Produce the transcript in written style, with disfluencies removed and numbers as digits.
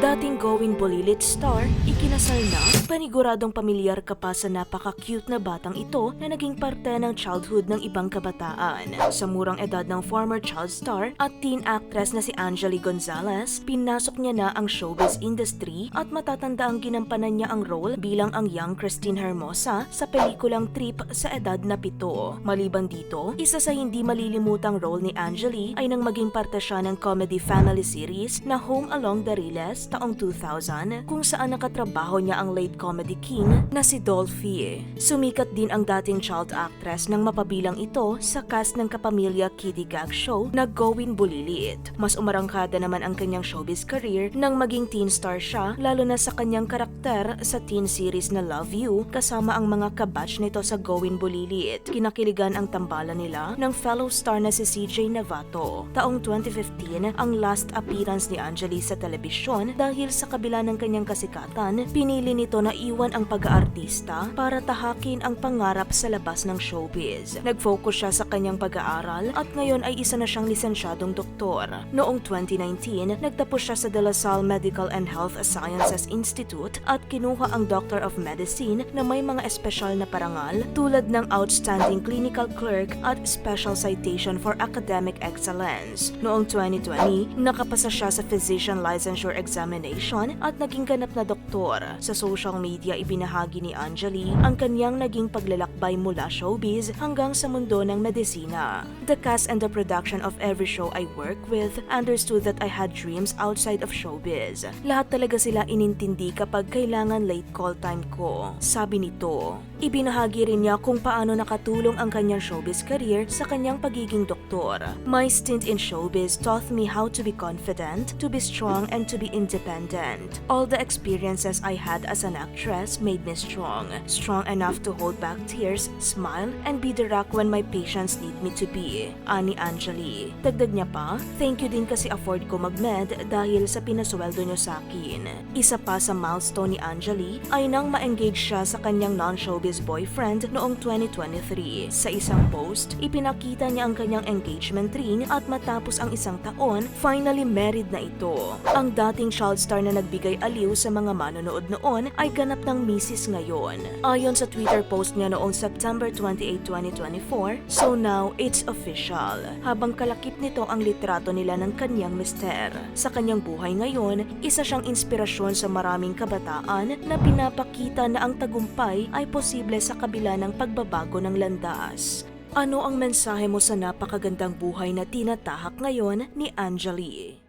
Dating Going Bulilit star, ikinasal na, paniguradong pamilyar ka pa sa napaka-cute na batang ito na naging parte ng childhood ng ibang kabataan. Sa murang edad ng former child star at teen actress na si Angely Gonzalez, pinasok niya na ang showbiz industry at matatanda ang ginampanan niya ang role bilang ang young Christine Hermosa sa pelikulang Trip sa edad na 7. Maliban dito, isa sa hindi malilimutang role ni Angely ay nang maging parte siya ng comedy family series na Home Along the Riles taong 2000 kung saan nakatrabaho niya ang late comedy king na si Dolphy. Sumikat din ang dating child actress nang mapabilang ito sa cast ng kapamilya Kitty Gag show na Going Bulilit. Mas umarangkada naman ang kanyang showbiz career nang maging teen star siya, lalo na sa kanyang karakter sa teen series na Love You kasama ang mga kabatch nito sa Going Bulilit. Kinakiligan ang tambalan nila ng fellow star na si CJ Navato. Taong 2015 ang last appearance ni Angely sa telebisyon dahil sa kabila ng kanyang kasikatan, pinili nito na iwan ang pag-aartista para tahakin ang pangarap sa labas ng showbiz. Nag-focus siya sa kanyang pag-aaral at ngayon ay isa na siyang lisensyadong doktor. Noong 2019, nagtapos siya sa De La Salle Medical and Health Sciences Institute at kinuha ang Doctor of Medicine na may mga espesyal na parangal tulad ng Outstanding Clinical Clerk at Special Citation for Academic Excellence. Noong 2020, nakapasa siya sa Physician Licensure Examination at naging ganap na doktor. Sa social media, ibinahagi ni Angely ang kanyang naging paglalakbay mula showbiz hanggang sa mundo ng medisina. The cast and the production of every show I work with understood that I had dreams outside of showbiz. Lahat talaga sila inintindi kapag kailangan late call time ko. Sabi nito, ibinahagi rin niya kung paano nakatulong ang kanyang showbiz career sa kanyang pagiging doktor. My stint in showbiz taught me how to be confident, to be strong, and to be independent. All the experiences I had as an actress made me strong. Strong enough to hold back tears, smile, and be the rock when my patients need me to be. Ani Angely. Dagdag niya pa, thank you din kasi afford ko mag-med dahil sa pinasweldo niyo sa akin. Isa pa sa milestone ni Angely ay nang ma-engage siya sa kanyang non-showbiz boyfriend noong 2023. Sa isang post, ipinakita niya ang kanyang engagement ring at matapos ang isang taon, finally married na ito. Ang dating child star na nagbigay aliw sa mga manonood noon ay ganap ng misis ngayon. Ayon sa Twitter post niya noong September 28, 2024, so now it's official. Habang kalakip nito ang litrato nila ng kanyang mister. Sa kanyang buhay ngayon, isa siyang inspirasyon sa maraming kabataan na pinapakita na ang tagumpay ay posible sa kabila ng pagbabago ng landas. Ano ang mensahe mo sa napakagandang buhay na tinatahak ngayon ni Angely?